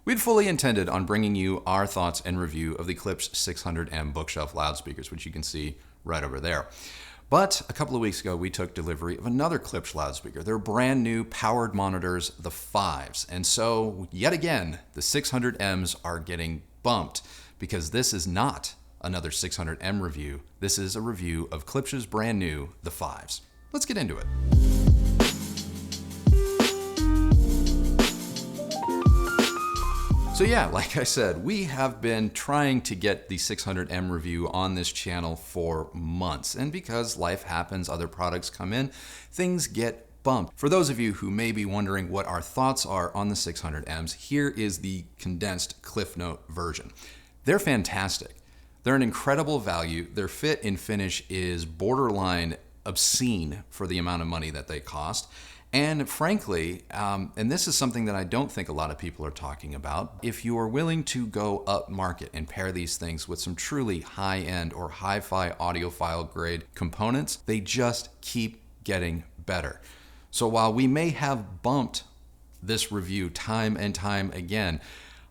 We'd fully intended on bringing you our thoughts and review of the Klipsch 600M bookshelf loudspeakers, which you can see right over there. But a couple of weeks ago, we took delivery of another Klipsch loudspeaker. They're brand new powered monitors, the 5s. And so, yet again, the 600Ms are getting bumped because this is not another 600M review. This is a review of Klipsch's brand new, the 5s. Let's get into it. So yeah, like I said, we have been trying to get the 600M review on this channel for months. And because life happens, other products come in, things get bumped. For those of you who may be wondering what our thoughts are on the 600Ms, here is the condensed Cliff Note version. They're fantastic. They're an incredible value. Their fit and finish is borderline obscene for the amount of money that they cost. And frankly, and this is something that I don't think a lot of people are talking about, if you are willing to go up market and pair these things with some truly high-end or hi-fi audiophile grade components, they just keep getting better. So while we may have bumped this review time and time again,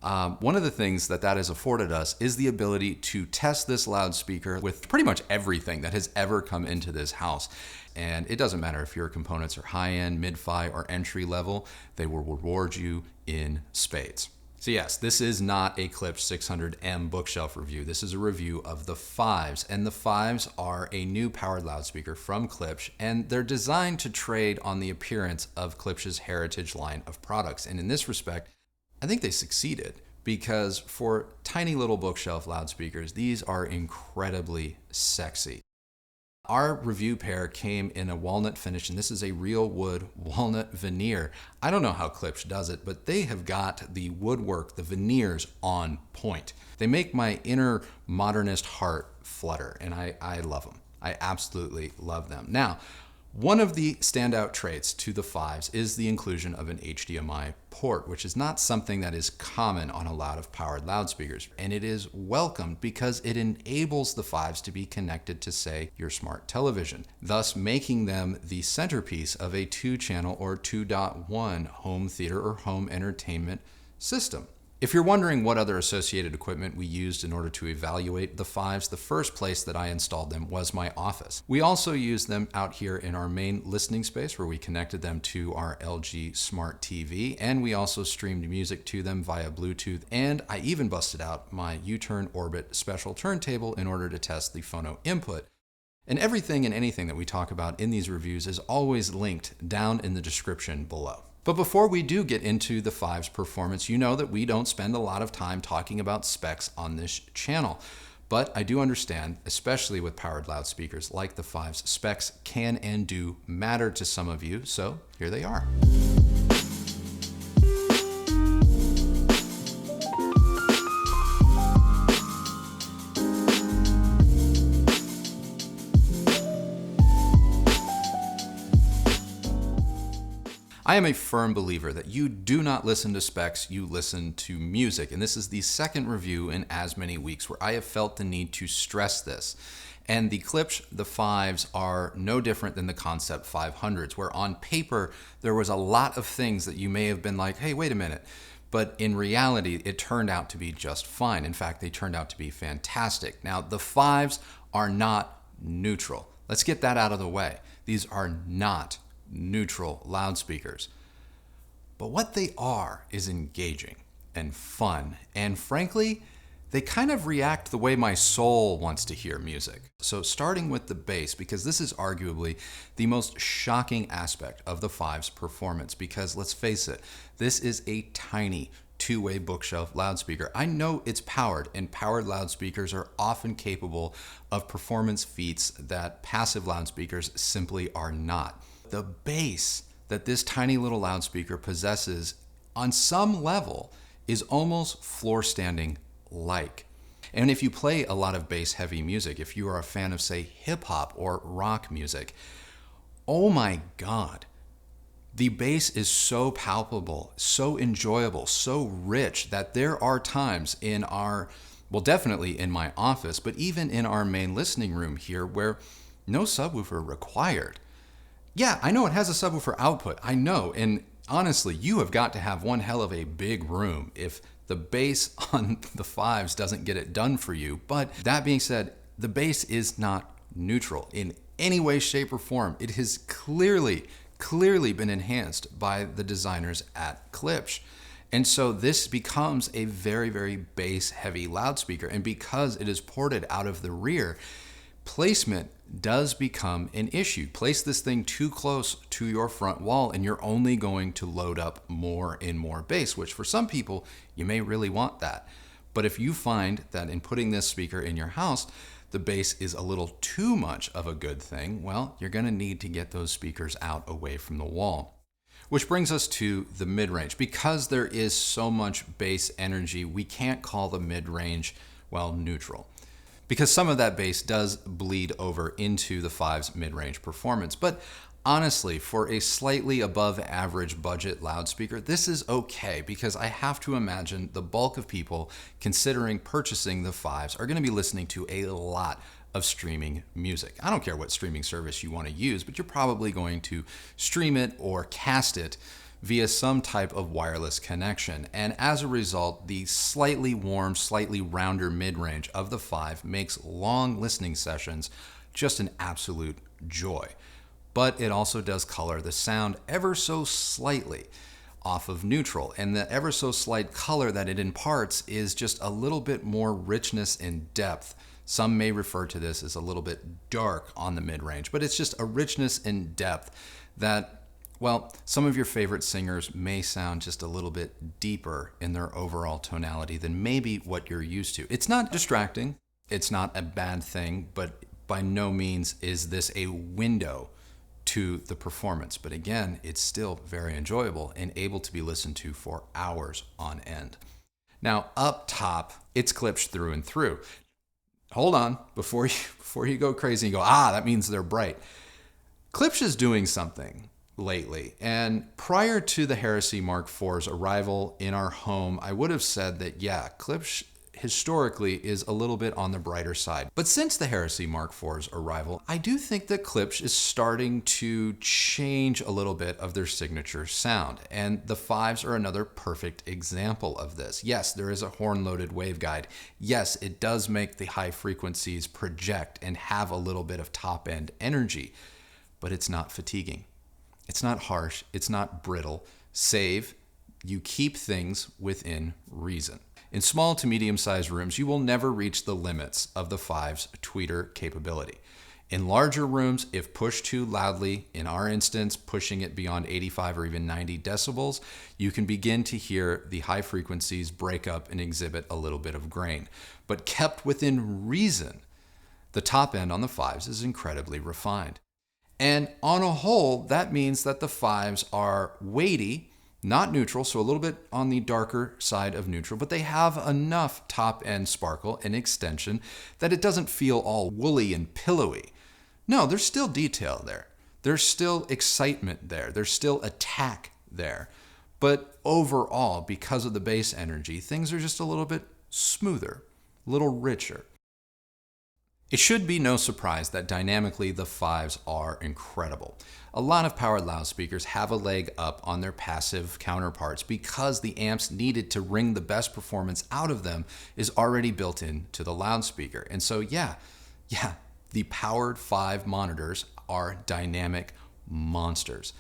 one of the things that has afforded us is the ability to test this loudspeaker with pretty much everything that has ever come into this house. And it doesn't matter if your components are high-end, mid-fi, or entry-level, they will reward you in spades. So yes, this is not a Klipsch 600M bookshelf review. This is a review of the 5s, and the 5s are a new powered loudspeaker from Klipsch, and they're designed to trade on the appearance of Klipsch's heritage line of products. And in this respect, I think they succeeded, because for tiny little bookshelf loudspeakers, these are incredibly sexy. Our review pair came in a walnut finish, and this is a real wood walnut veneer. I don't know how Klipsch does it, but they have got the woodwork, the veneers on point. They make my inner modernist heart flutter, and I love them. I absolutely love them. Now, one of the standout traits to the 5s is the inclusion of an HDMI port, which is not something that is common on a lot of powered loudspeakers. And it is welcomed because it enables the 5s to be connected to, say, your smart television, thus making them the centerpiece of a 2-channel or 2.1 home theater or home entertainment system. If you're wondering what other associated equipment we used in order to evaluate the 5s, the first place that I installed them was my office. We also used them out here in our main listening space where we connected them to our LG Smart TV, and we also streamed music to them via Bluetooth, and I even busted out my U-Turn Orbit special turntable in order to test the phono input. And everything and anything that we talk about in these reviews is always linked down in the description below. But before we do get into the 5's performance, you know that we don't spend a lot of time talking about specs on this channel. But I do understand, especially with powered loudspeakers like the 5's, specs can and do matter to some of you, so here they are. I am a firm believer that you do not listen to specs, you listen to music. And this is the second review in as many weeks where I have felt the need to stress this. And the Klipsch, the 5s, are no different than the Concept 500s, where on paper, there was a lot of things that you may have been like, hey, wait a minute. But in reality, it turned out to be just fine. In fact, they turned out to be fantastic. Now, the 5s are not neutral. Let's get that out of the way. These are not neutral loudspeakers. But what they are is engaging and fun, and frankly, they kind of react the way my soul wants to hear music. So starting with the bass, because this is arguably the most shocking aspect of the 5's performance, because let's face it, this is a tiny two-way bookshelf loudspeaker. I know it's powered, and powered loudspeakers are often capable of performance feats that passive loudspeakers simply are not. The bass that this tiny little loudspeaker possesses on some level is almost floor standing like. And if you play a lot of bass heavy music, if you are a fan of, say, hip hop or rock music, oh my God, the bass is so palpable, so enjoyable, so rich that there are times in our, well, definitely in my office, but even in our main listening room here where no subwoofer required. Yeah, I know it has a subwoofer output, I know, and honestly, you have got to have one hell of a big room if the bass on the fives doesn't get it done for you. But that being said, the bass is not neutral in any way, shape, or form. It has clearly been enhanced by the designers at Klipsch. And so this becomes a very, very bass heavy loudspeaker. And because it is ported out of the rear, placement does become an issue. Place this thing too close to your front wall and you're only going to load up more and more bass, which for some people, you may really want that. But if you find that in putting this speaker in your house, the bass is a little too much of a good thing, well, you're going to need to get those speakers out away from the wall. Which brings us to the mid-range. Because there is so much bass energy, we can't call the mid-range, well, neutral. Because some of that bass does bleed over into the fives mid-range performance. But honestly, for a slightly above average budget loudspeaker, this is okay, because I have to imagine the bulk of people considering purchasing the fives are going to be listening to a lot of streaming music. I don't care what streaming service you want to use, but you're probably going to stream it or cast it via some type of wireless connection. And as a result, the slightly warm, slightly rounder mid-range of the five makes long listening sessions just an absolute joy. But it also does color the sound ever so slightly off of neutral. And the ever so slight color that it imparts is just a little bit more richness and depth. Some may refer to this as a little bit dark on the mid-range, but it's just a richness and depth that, well, some of your favorite singers may sound just a little bit deeper in their overall tonality than maybe what you're used to. It's not distracting. It's not a bad thing, but by no means is this a window to the performance. But again, it's still very enjoyable and able to be listened to for hours on end. Now, up top, it's Klipsch through and through. Hold on, before you go crazy and go, that means they're bright. Klipsch is doing something lately. And prior to the Heresy Mark IV's arrival in our home, I would have said that, yeah, Klipsch historically is a little bit on the brighter side. But since the Heresy Mark IV's arrival, I do think that Klipsch is starting to change a little bit of their signature sound. And the fives are another perfect example of this. Yes, there is a horn-loaded waveguide. Yes, it does make the high frequencies project and have a little bit of top-end energy, but it's not fatiguing. It's not harsh. It's not brittle. Save, you keep things within reason. In small to medium-sized rooms, you will never reach the limits of the five's tweeter capability. In larger rooms, if pushed too loudly, in our instance, pushing it beyond 85 or even 90 decibels, you can begin to hear the high frequencies break up and exhibit a little bit of grain. But kept within reason, the top end on the fives is incredibly refined. And on a whole, that means that the fives are weighty, not neutral, so a little bit on the darker side of neutral, but they have enough top-end sparkle and extension that it doesn't feel all woolly and pillowy. No, there's still detail there. There's still excitement there. There's still attack there. But overall, because of the bass energy, things are just a little bit smoother, a little richer. It should be no surprise that dynamically the fives are incredible. A lot of powered loudspeakers have a leg up on their passive counterparts because the amps needed to wring the best performance out of them is already built into the loudspeaker. And so yeah, the powered five monitors are dynamic monsters.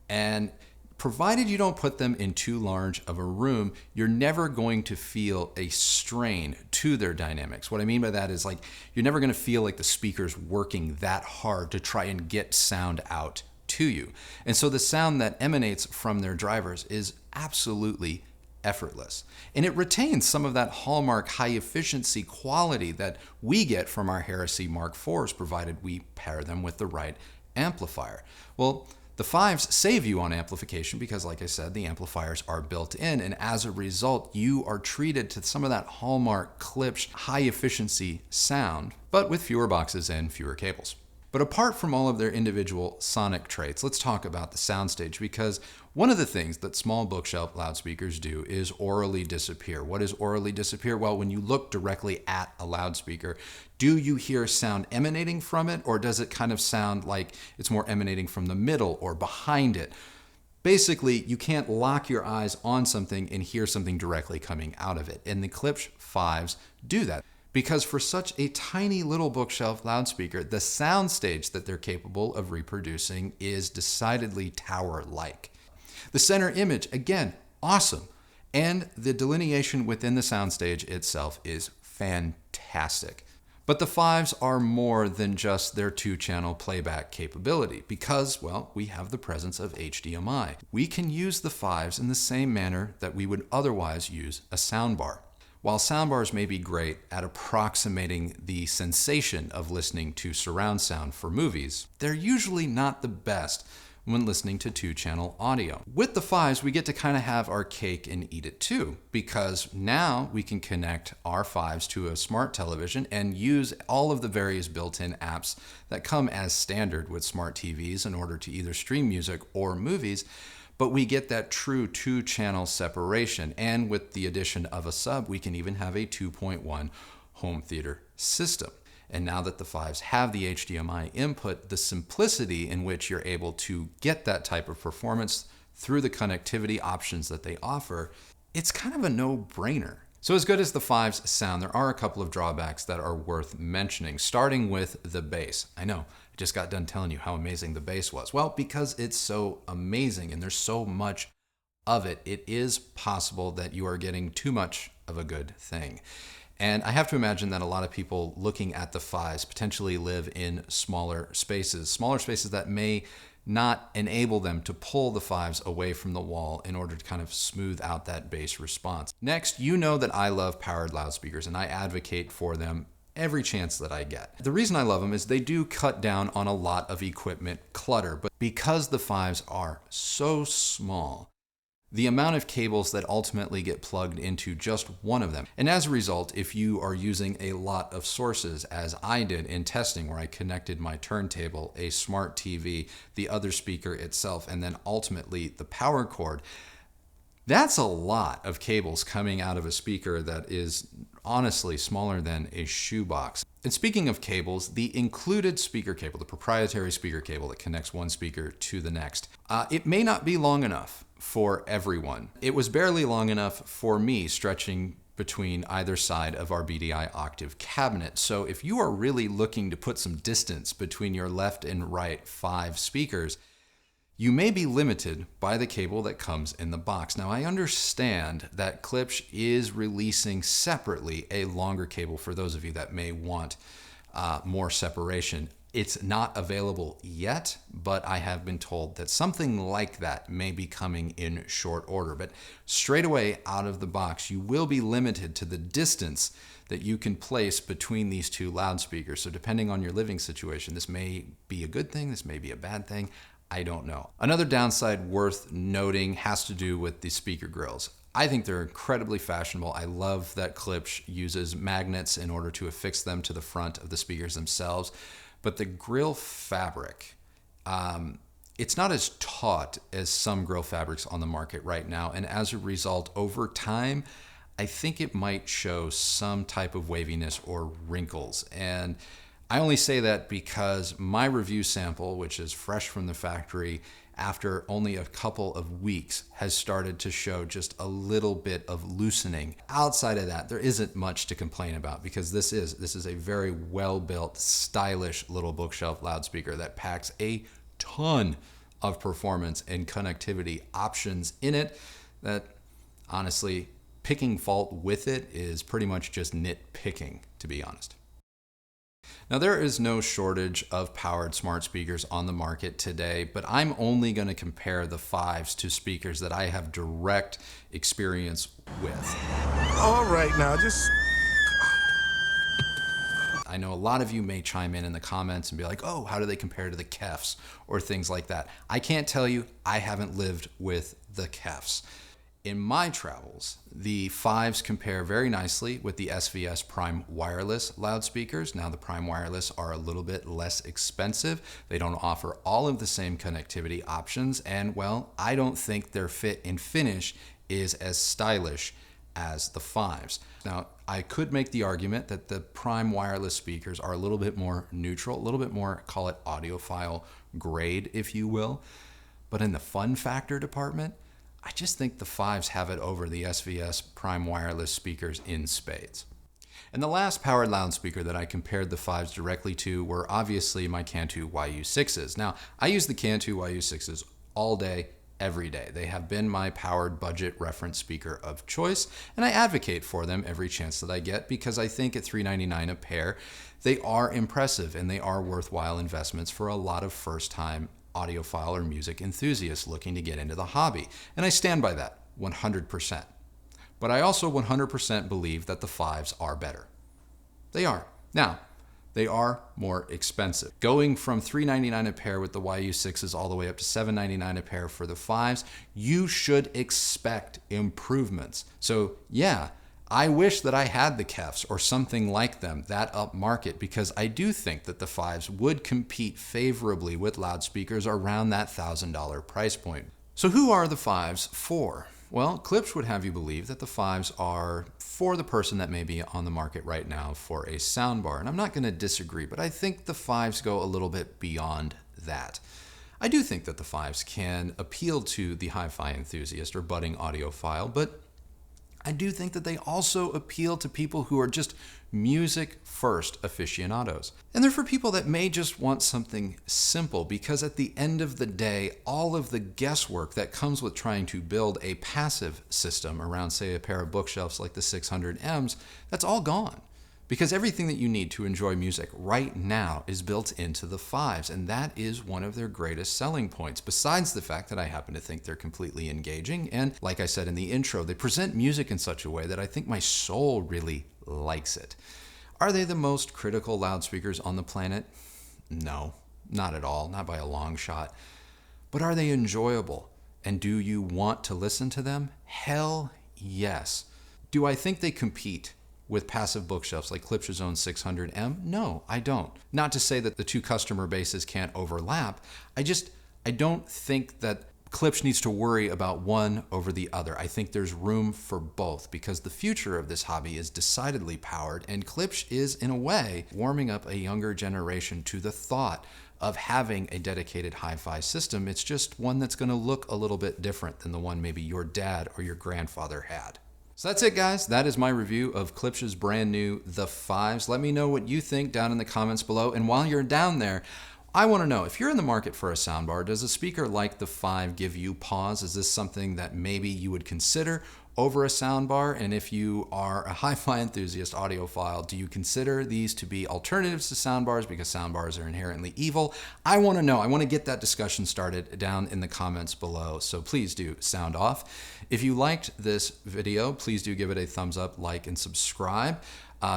And provided you don't put them in too large of a room, you're never going to feel a strain to their dynamics. What I mean by that is, like, you're never going to feel like the speaker's working that hard to try and get sound out to you. And so the sound that emanates from their drivers is absolutely effortless. And it retains some of that hallmark high efficiency quality that we get from our Heresy Mark IVs, provided we pair them with the right amplifier. Well, the fives save you on amplification because, like I said, the amplifiers are built in, and as a result, you are treated to some of that hallmark Klipsch high efficiency sound, but with fewer boxes and fewer cables. But apart from all of their individual sonic traits, let's talk about the soundstage, because one of the things that small bookshelf loudspeakers do is orally disappear. What is orally disappear? Well, when you look directly at a loudspeaker, do you hear sound emanating from it, or does it kind of sound like it's more emanating from the middle or behind it? Basically, you can't lock your eyes on something and hear something directly coming out of it. And the Klipsch 5s do that. Because for such a tiny little bookshelf loudspeaker, the soundstage that they're capable of reproducing is decidedly tower-like. The center image, again, awesome. And the delineation within the soundstage itself is fantastic. But the 5s are more than just their 2-channel playback capability because, well, we have the presence of HDMI. We can use the 5s in the same manner that we would otherwise use a soundbar. While soundbars may be great at approximating the sensation of listening to surround sound for movies, they're usually not the best when listening to 2-channel audio. With the 5s, we get to kind of have our cake and eat it too, because now we can connect our 5s to a smart television and use all of the various built-in apps that come as standard with smart TVs in order to either stream music or movies, but we get that true 2-channel separation. And with the addition of a sub, we can even have a 2.1 home theater system. And now that the 5s have the HDMI input, the simplicity in which you're able to get that type of performance through the connectivity options that they offer, it's kind of a no-brainer. So as good as the 5s sound, there are a couple of drawbacks that are worth mentioning, starting with the bass. I know, I just got done telling you how amazing the bass was. Well, because it's so amazing and there's so much of it, it is possible that you are getting too much of a good thing. And I have to imagine that a lot of people looking at the 5s potentially live in smaller spaces that may not enable them to pull the 5s away from the wall in order to kind of smooth out that bass response. Next, you know that I love powered loudspeakers and I advocate for them every chance that I get. The reason I love them is they do cut down on a lot of equipment clutter, but because the 5s are so small, the amount of cables that ultimately get plugged into just one of them. And as a result, if you are using a lot of sources, as I did in testing where I connected my turntable, a smart TV, the other speaker itself, and then ultimately the power cord, that's a lot of cables coming out of a speaker that is honestly smaller than a shoebox. And speaking of cables, the included speaker cable, the proprietary speaker cable that connects one speaker to the next, it may not be long enough for everyone. It was barely long enough for me, stretching between either side of our BDI octave cabinet. So if you are really looking to put some distance between your left and right 5 speakers, you may be limited by the cable that comes in the box. Now, I understand that Klipsch is releasing separately a longer cable for those of you that may want more separation. It's not available yet, but I have been told that something like that may be coming in short order. But straight away out of the box, you will be limited to the distance that you can place between these 2 loudspeakers. So depending on your living situation, this may be a good thing, this may be a bad thing. I don't know. Another downside worth noting has to do with the speaker grills. I think they're incredibly fashionable. I love that Klipsch uses magnets in order to affix them to the front of the speakers themselves. But the grill fabric, it's not as taut as some grill fabrics on the market right now. And as a result, over time, I think it might show some type of waviness or wrinkles. And I only say that because my review sample, which is fresh from the factory after only a couple of weeks, has started to show just a little bit of loosening. Outside of that, there isn't much to complain about because this is a very well-built, stylish little bookshelf loudspeaker that packs a ton of performance and connectivity options in it that, honestly, picking fault with it is pretty much just nitpicking, to be honest. Now, there is no shortage of powered smart speakers on the market today, but I'm only going to compare the 5s to speakers that I have direct experience with. All right, now I know a lot of you may chime in the comments and be like, oh, how do they compare to the KEFs or things like that? I can't tell you, I haven't lived with the KEFs. In my travels, the 5s compare very nicely with the SVS Prime Wireless loudspeakers. Now, the Prime Wireless are a little bit less expensive. They don't offer all of the same connectivity options. And, well, I don't think their fit and finish is as stylish as the 5s. Now, I could make the argument that the Prime Wireless speakers are a little bit more neutral, a little bit more, call it audiophile grade, if you will. But in the fun factor department, I just think the 5s have it over the SVS Prime wireless speakers in spades. And the last powered loudspeaker that I compared the 5s directly to were obviously my Cantu YU6s. Now, I use the Cantu YU6s all day, every day. They have been my powered budget reference speaker of choice, and I advocate for them every chance that I get because I think at $399 a pair, they are impressive and they are worthwhile investments for a lot of first-time audiophile or music enthusiasts looking to get into the hobby. And I stand by that 100%. But I also 100% believe that the 5s are better. They are. Now, they are more expensive. Going from $399 a pair with the YU6s all the way up to $799 a pair for the 5s, you should expect improvements. So yeah, I wish that I had the Kefs or something like them, that upmarket, because I do think that the 5s would compete favorably with loudspeakers around that $1,000 price point. So who are the 5s for? Well, Klipsch would have you believe that the 5s are for the person that may be on the market right now for a soundbar. And I'm not going to disagree, but I think the 5s go a little bit beyond that. I do think that the 5s can appeal to the hi-fi enthusiast or budding audiophile, but I do think that they also appeal to people who are just music-first aficionados. And they're for people that may just want something simple, because at the end of the day, all of the guesswork that comes with trying to build a passive system around, say, a pair of bookshelves like the 600Ms, that's all gone. Because everything that you need to enjoy music right now is built into the 5s, and that is one of their greatest selling points, besides the fact that I happen to think they're completely engaging, and like I said in the intro, they present music in such a way that I think my soul really likes it. Are they the most critical loudspeakers on the planet? No, not at all, not by a long shot. But are they enjoyable? And do you want to listen to them? Hell yes. Do I think they compete with passive bookshelves like Klipsch's own 600M? No, I don't. Not to say that the two customer bases can't overlap. I don't think that Klipsch needs to worry about one over the other. I think there's room for both because the future of this hobby is decidedly powered, and Klipsch is, in a way, warming up a younger generation to the thought of having a dedicated hi-fi system. It's just one that's going to look a little bit different than the one maybe your dad or your grandfather had. So that's it, guys. That is my review of Klipsch's brand new The 5s. Let me know what you think down in the comments below. And while you're down there, I want to know, if you're in the market for a soundbar, does a speaker like the 5 give you pause? Is this something that maybe you would consider over a soundbar? And if you are a hi-fi enthusiast audiophile, do you consider these to be alternatives to soundbars because soundbars are inherently evil? I want to know. I want to get that discussion started down in the comments below. So please do sound off. If you liked this video, please do give it a thumbs up, like, and subscribe.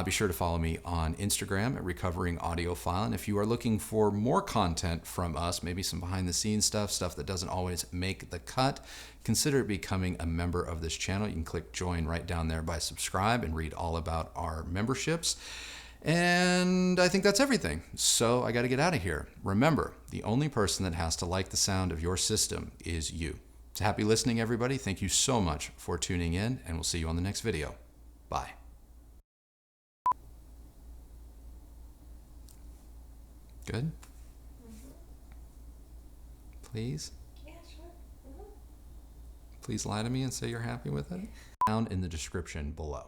Be sure to follow me on Instagram at Recovering Audiophile. And if you are looking for more content from us, maybe some behind the scenes stuff that doesn't always make the cut, consider becoming a member of this channel. You can click join right down there by subscribe and read all about our memberships. And I think that's everything. So I got to get out of here. Remember, the only person that has to like the sound of your system is you. So happy listening, everybody. Thank you so much for tuning in, and we'll see you on the next video. Bye. Good? Please? Yeah, sure. Please lie to me and say you're happy with it. Down in the description below.